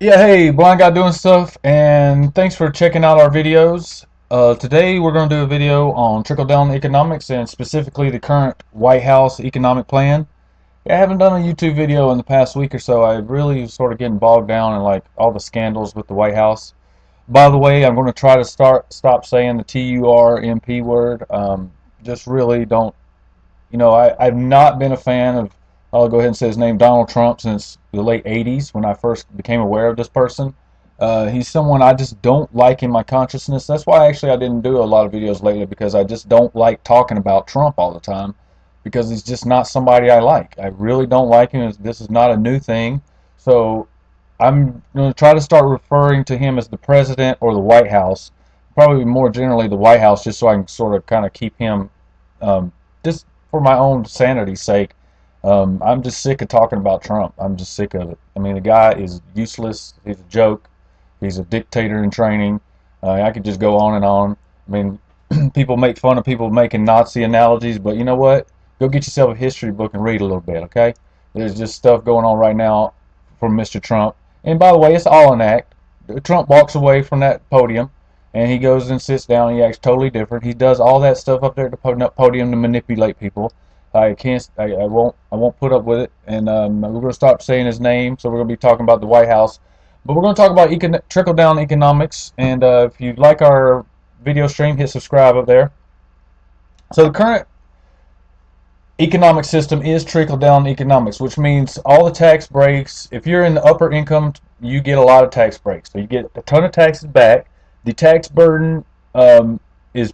Yeah, hey, blind guy doing stuff, and thanks for checking out our videos. Today we're going to do a video on trickle-down economics and specifically the current White House economic plan. Yeah, I haven't done a YouTube video in the past week or so. I really sort of getting bogged down in like all the scandals with the White House. By the way, I'm going to try to stop saying the TURMP word. Just really don't. I've not been a fan of, I'll go ahead and say his name, Donald Trump, since the late 80s when I first became aware of this person. He's someone I just don't like in my consciousness. That's why actually I didn't do a lot of videos lately, because I just don't like talking about Trump all the time, because he's just not somebody I like. I really don't like him. This is not a new thing. So I'm going to try to start referring to him as the president or the White House. Probably more generally the White House, just so I can sort of kind of keep him, just for my own sanity's sake. I'm just sick of talking about Trump. I'm just sick of it. I mean, the guy is useless. He's a joke. He's a dictator in training. I could just go on and on. I mean, people make fun of people making Nazi analogies, but you know what? Go get yourself a history book and read a little bit, okay? There's just stuff going on right now from Mr. Trump. And by the way, it's all an act. Trump walks away from that podium, and he goes and sits down, and he acts totally different. He does all that stuff up there at the podium to manipulate people. I can't. I won't. I won't put up with it. And we're going to stop saying his name. So we're going to be talking about the White House, but we're going to talk about trickle down economics. And if you like our video stream, hit subscribe up there. So the current economic system is trickle down economics, which means all the tax breaks. If you're in the upper income, you get a lot of tax breaks. So you get a ton of taxes back. The tax burden is,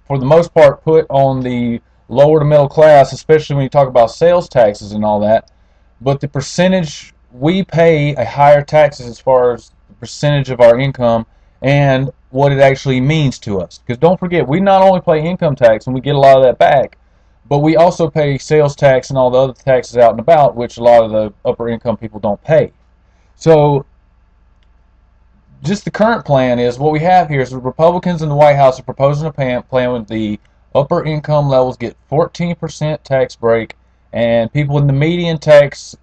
for the most part, put on the lower to middle class, especially when you talk about sales taxes and all that. But the percentage we pay a higher taxes as far as the percentage of our income and what it actually means to us. Because don't forget, we not only pay income tax and we get a lot of that back, but we also pay sales tax and all the other taxes out and about, which a lot of the upper income people don't pay. So just the current plan is, what we have here is the Republicans in the White House are proposing a plan with the upper income levels get 14% tax break, and people in the median tax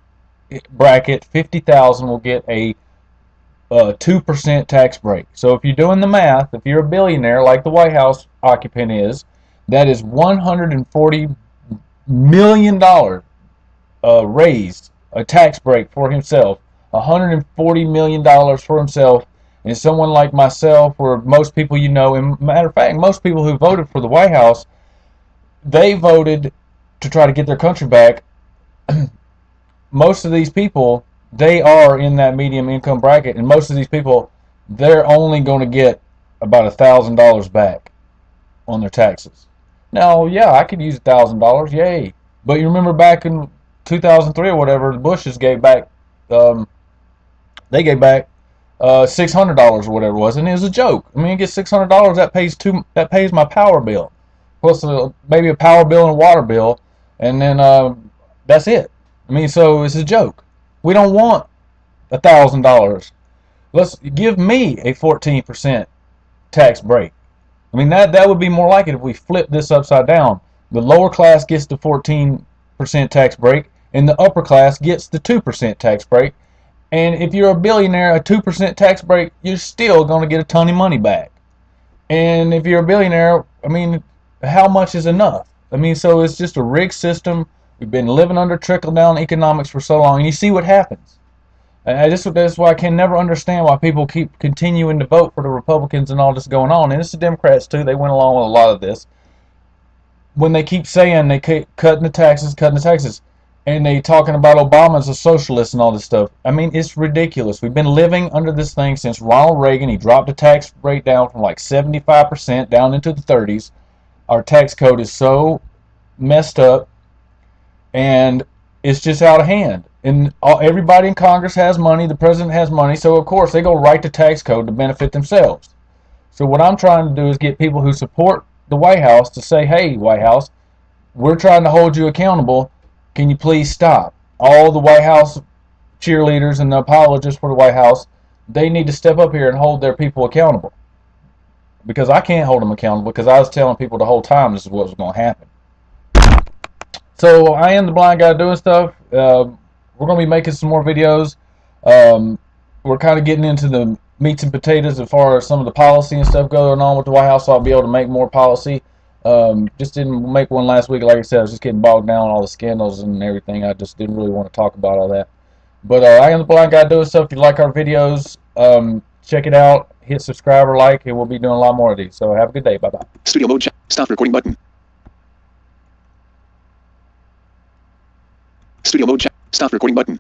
bracket, 50,000, will get a 2% tax break. So if you're doing the math, if you're a billionaire like the White House occupant is, that is $140 million raised, a tax break for himself. $140 million for himself. And someone like myself, or most people you know, and matter of fact, most people who voted for the White House, they voted to try to get their country back. Most of these people, they are in that medium income bracket, and most of these people, they're only going to get about $1,000 back on their taxes. Now, yeah, I could use $1,000, yay! But you remember back in 2003 or whatever, the Bushes gave back, they gave back $600 or whatever it was, and it was a joke. I mean, you get $600, that pays my power bill, plus maybe a power bill and a water bill, and then that's it. I mean, so it's a joke. We don't want $1,000. Let's give me a 14% tax break. I mean, that would be more like it if we flip this upside down. The lower class gets the 14% tax break, and the upper class gets the 2% tax break. And if you're a billionaire, a 2% tax break, you're still going to get a ton of money back. And if you're a billionaire, I mean, how much is enough? I mean, so it's just a rigged system. We've been living under trickle-down economics for so long, and you see what happens. That's why I can never understand why people keep continuing to vote for the Republicans and all this going on. And it's the Democrats, too. They went along with a lot of this. When they keep saying they keep cutting the taxes, and they talking about Obama as a socialist and all this stuff. I mean, it's ridiculous. We've been living under this thing since Ronald Reagan. He dropped the tax rate down from like 75% down into the 30s. Our tax code is so messed up, and it's just out of hand. And everybody in Congress has money. The president has money. So, of course, they go write the tax code to benefit themselves. So what I'm trying to do is get people who support the White House to say, hey, White House, we're trying to hold you accountable. Can you please stop? All the White House cheerleaders and the apologists for the White House, they need to step up here and hold their people accountable. Because I can't hold them accountable, because I was telling people the whole time this is what was going to happen. So I am the blind guy doing stuff. We're going to be making some more videos. we're kind of getting into the meats and potatoes as far as some of the policy and stuff going on with the White House. So I'll be able to make more policy. Just didn't make one last week. Like I said, I was just getting bogged down on all the scandals and everything. I just didn't really want to talk about all that. But I am the blind guy doing stuff. If you like our videos, check it out. Hit subscribe or like, and we'll be doing a lot more of these. So have a good day. Bye bye. Studio mode. Stop recording button. Studio mode. Stop recording button.